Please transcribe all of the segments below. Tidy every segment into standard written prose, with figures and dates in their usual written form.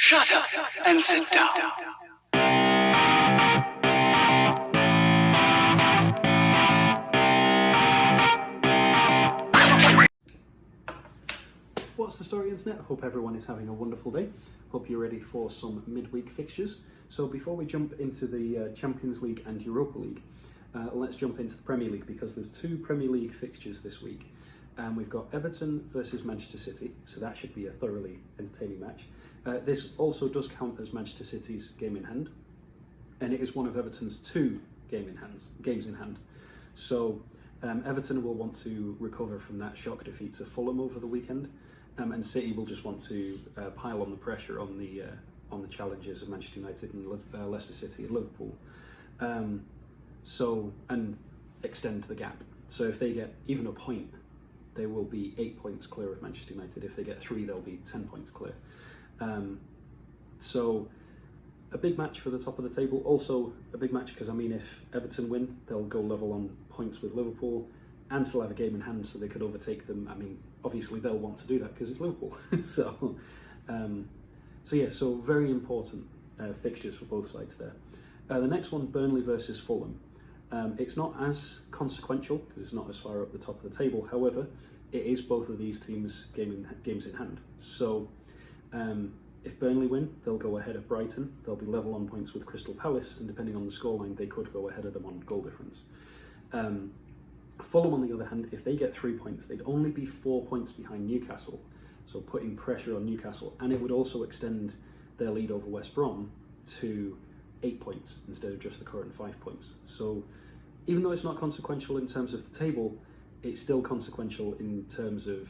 Shut up and sit down. What's the story, internet? Hope everyone is having a wonderful day. Hope you're ready for some midweek fixtures. So before we jump into the Champions League and Europa League, let's jump into the Premier League, because there's two Premier League fixtures this week. We've got Everton versus Manchester City, so that should be a thoroughly entertaining match. This also does count as Manchester City's game in hand, and it is one of Everton's two games in hand. So Everton will want to recover from that shock defeat to Fulham over the weekend, and City will just want to pile on the pressure on the challenges of Manchester United and Leicester City and Liverpool, and extend the gap. So if they get even a point, they will be 8 points clear of Manchester United. If they get 3, they'll be 10 points clear. So a big match for the top of the table. Also a big match because, I mean, if Everton win, they'll go level on points with Liverpool and still have a game in hand, so they could overtake them. I mean, obviously they'll want to do that because it's Liverpool. So very important fixtures for both sides there. The next one, Burnley versus Fulham. It's not as consequential because it's not as far up the top of the table. However, it is both of these teams' games in hand. So if Burnley win, they'll go ahead of Brighton. They'll be level on points with Crystal Palace, and depending on the scoreline, they could go ahead of them on goal difference. Fulham, on the other hand, if they get 3 points, they'd only be 4 points behind Newcastle, so putting pressure on Newcastle, and it would also extend their lead over West Brom to 8 points instead of just the current 5 points. So even though it's not consequential in terms of the table, it's still consequential in terms of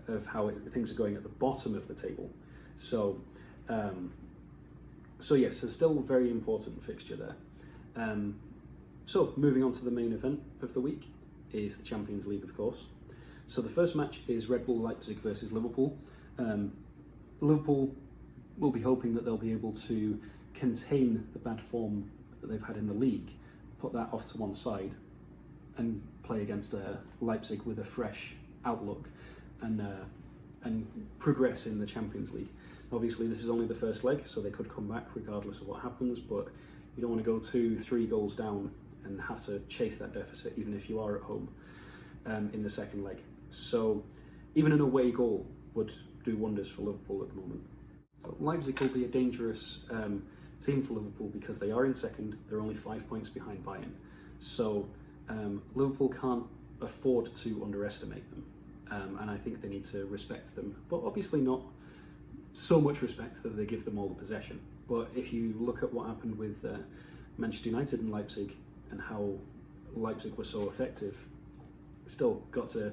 of how things are going at the bottom of the table. So yes, it's still a very important fixture there. So moving on to the main event of the week is the Champions League, of course. So the first match is Red Bull Leipzig versus Liverpool. Liverpool will be hoping that they'll be able to contain the bad form that they've had in the league, put that off to one side, and play against Leipzig with a fresh outlook and progress in the Champions League. Obviously, this is only the first leg, so they could come back regardless of what happens, but you don't want to go 2-3 goals down and have to chase that deficit, even if you are at home in the second leg. So even an away goal would do wonders for Liverpool at the moment. But Leipzig will be a dangerous team for Liverpool because they are in second. They're only 5 points behind Bayern. So Liverpool can't afford to underestimate them. And I think they need to respect them, but obviously not so much respect that they give them all the possession. But if you look at what happened with Manchester United and Leipzig and how Leipzig were so effective, still got to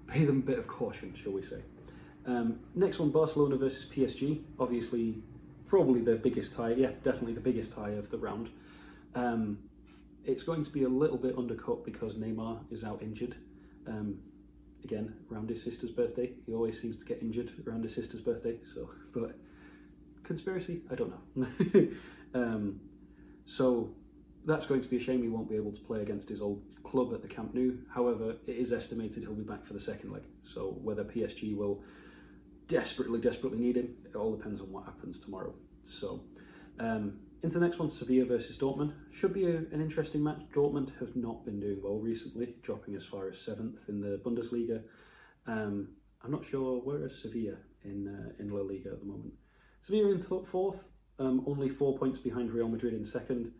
pay them a bit of caution, shall we say. Next one, Barcelona versus PSG. Obviously, probably the biggest tie, definitely the biggest tie of the round. It's going to be a little bit undercut because Neymar is out injured. Again, around his sister's birthday. He always seems to get injured around his sister's birthday. So, but conspiracy? I don't know. So that's going to be a shame. He won't be able to play against his old club at the Camp Nou. However, it is estimated he'll be back for the second leg. So whether PSG will desperately need him, it all depends on what happens tomorrow. So into the next one, Sevilla versus Dortmund. Should be an interesting match. Dortmund have not been doing well recently, dropping as far as 7th in the Bundesliga. I'm not sure where is Sevilla in La Liga at the moment. Sevilla in 4th, only 4 points behind Real Madrid in 2nd,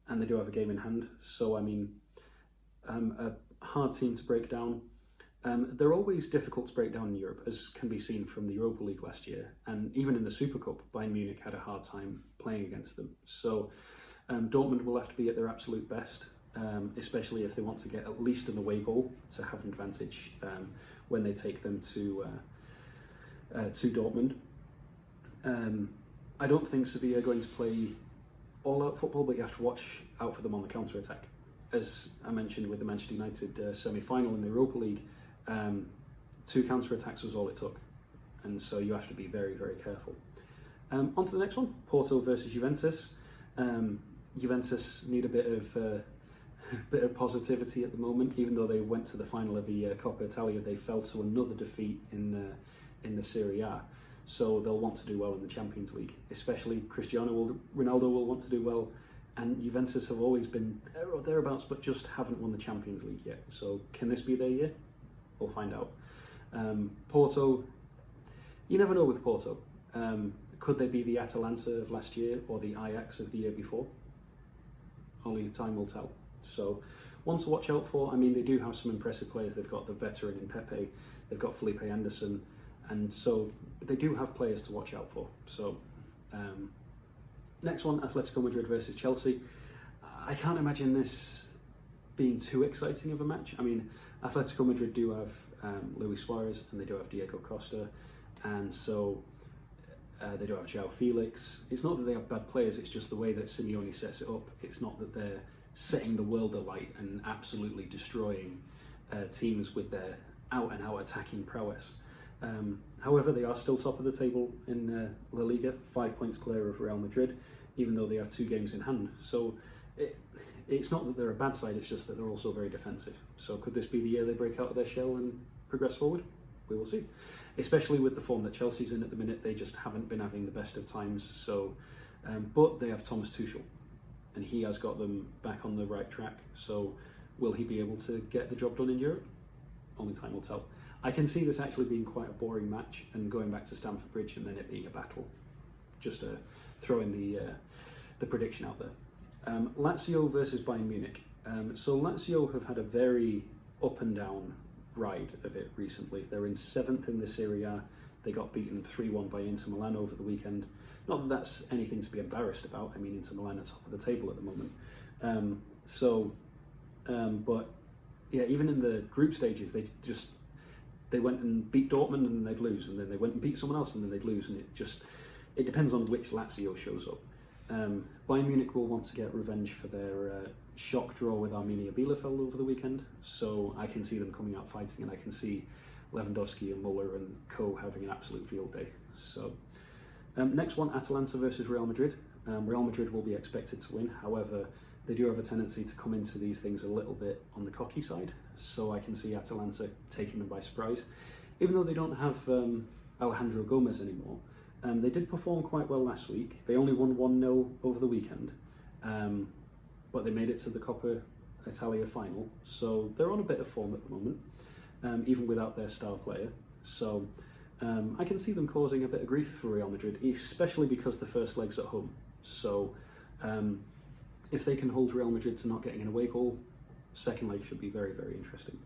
and they do have a game in hand. So I mean, a hard team to break down. They're always difficult to break down in Europe, as can be seen from the Europa League last year, and even in the Super Cup, Bayern Munich had a hard time playing against them. So Dortmund will have to be at their absolute best, especially if they want to get at least an away goal to have an advantage when they take them to Dortmund. I don't think Sevilla are going to play all-out football, but you have to watch out for them on the counter-attack. As I mentioned with the Manchester United semi-final in the Europa League, 2 counter-attacks was all it took, and so you have to be very, very careful. On to the next one, Porto versus Juventus. Juventus need a bit of positivity at the moment, even though they went to the final of the Coppa Italia. They fell to another defeat in the Serie A. so they'll want to do well in the Champions League. Especially Ronaldo will want to do well, and Juventus have always been there or thereabouts, but just haven't won the Champions League yet. So can this be their year? We'll find out. Porto, you never know with Porto. Could they be the Atalanta of last year or the Ajax of the year before? Only time will tell. So, one to watch out for. I mean, they do have some impressive players. They've got the veteran in Pepe, they've got Felipe Anderson, and so they do have players to watch out for. So, next one, Atletico Madrid versus Chelsea. I can't imagine this being too exciting of a match. I mean, Atletico Madrid do have Luis Suarez and they do have Diego Costa, and so they do have João Felix. It's not that they have bad players, it's just the way that Simeone sets it up. It's not that they're setting the world alight and absolutely destroying teams with their out-and-out attacking prowess. However, they are still top of the table in La Liga, 5 points clear of Real Madrid, even though they have 2 games in hand. So it's not that they're a bad side, it's just that they're also very defensive. So could this be the year they break out of their shell and progress forward? We will see. Especially with the form that Chelsea's in at the minute, they just haven't been having the best of times. So, but they have Thomas Tuchel, and he has got them back on the right track. So will he be able to get the job done in Europe? Only time will tell. I can see this actually being quite a boring match and going back to Stamford Bridge and then it being a battle. Just throwing the prediction out there. Lazio versus Bayern Munich. So Lazio have had a very up and down ride of it recently. They're in 7th in the Serie A. They got beaten 3-1 by Inter Milan over the weekend. Not that that's anything to be embarrassed about. I mean, Inter Milan are top of the table at the moment. But yeah, even in the group stages, they went and beat Dortmund and then they'd lose, and then they went and beat someone else and then they'd lose, and it depends on which Lazio shows up. Bayern Munich will want to get revenge for their shock draw with Arminia Bielefeld over the weekend, so I can see them coming out fighting, and I can see Lewandowski and Muller and co having an absolute field day. So next one, Atalanta versus Real Madrid. Real Madrid will be expected to win, however they do have a tendency to come into these things a little bit on the cocky side, so I can see Atalanta taking them by surprise. Even though they don't have Alejandro Gomez anymore, they did perform quite well last week. They only won 1-0 over the weekend, but they made it to the Coppa Italia final, so they're on a bit of form at the moment, even without their star player. So I can see them causing a bit of grief for Real Madrid, especially because the first leg's at home. So if they can hold Real Madrid to not getting an away goal, second leg should be very, very interesting.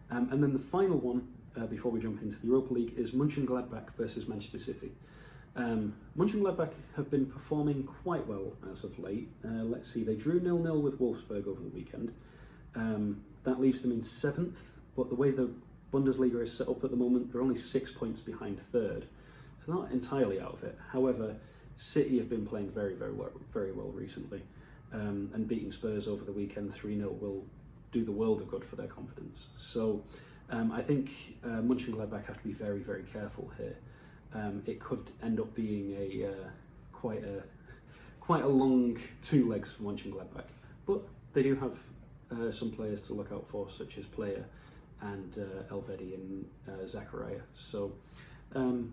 And then the final one, before we jump into the Europa League, is Munching Gladback versus Manchester City. Munching Gladback have been performing quite well as of late. Let's see, they drew 0-0 with Wolfsburg over the weekend. That leaves them in 7th, but the way the Bundesliga is set up at the moment, they're only 6 points behind 3rd. So not entirely out of it. However, City have been playing very, very well recently. And beating Spurs over the weekend 3-0 will do the world of good for their confidence. So I think Munching Gladbach have to be very, very careful here. It could end up being quite a long 2 legs for Munching Gladbach, but they do have some players to look out for, such as Player and Elvedi and Zakaria. So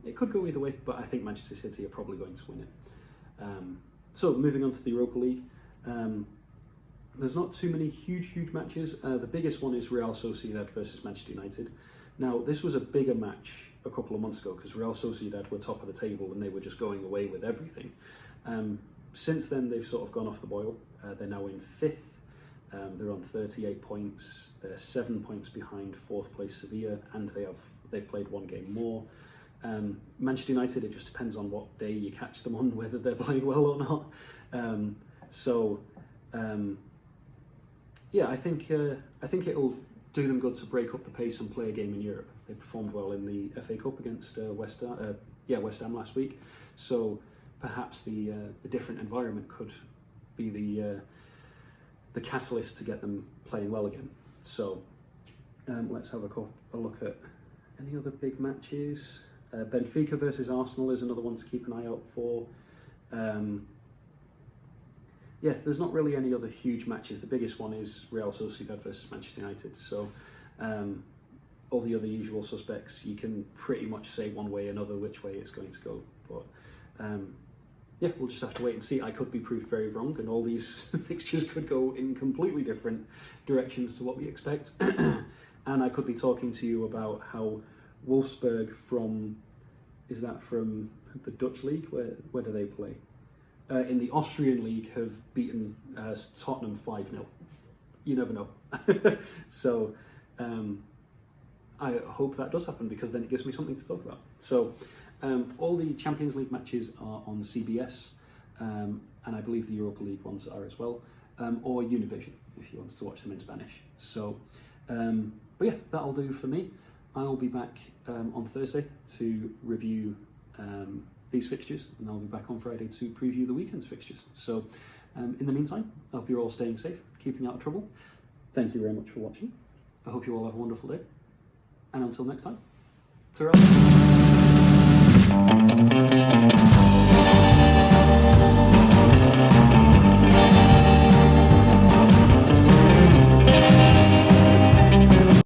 it could go either way, but I think Manchester City are probably going to win it. So moving on to the Europa League. There's not too many huge matches. The biggest one is Real Sociedad versus Manchester United. Now, this was a bigger match a couple of months ago because Real Sociedad were top of the table and they were just going away with everything. Since then, they've sort of gone off the boil. They're now in 5th. They're on 38 points. They're 7 points behind 4th place Sevilla, and they've played 1 game more. Manchester United, it just depends on what day you catch them on, whether they're playing well or not. Yeah, I think it'll do them good to break up the pace and play a game in Europe. They performed well in the FA Cup against West Ham last week. So perhaps the different environment could be the catalyst to get them playing well again. So let's have a look at any other big matches. Benfica versus Arsenal is another one to keep an eye out for. Yeah, there's not really any other huge matches. The biggest one is Real Sociedad versus Manchester United. So all the other usual suspects, you can pretty much say one way or another which way it's going to go. But yeah, we'll just have to wait and see. I could be proved very wrong, and all these fixtures could go in completely different directions to what we expect. And I could be talking to you about how Wolfsburg from the Dutch league? Where do they play? In the Austrian league have beaten Tottenham 5-0. You never know. So I hope that does happen, because then it gives me something to talk about. So all the Champions League matches are on CBS, and I believe the Europa League ones are as well, or Univision if you want to watch them in Spanish. So, but yeah, that'll do for me. I'll be back on Thursday to review these fixtures, and I'll be back on Friday to preview the weekend's fixtures. So in the meantime, I hope you're all staying safe, keeping out of trouble. Thank you very much for watching. I hope you all have a wonderful day, and until next time, ta-ra.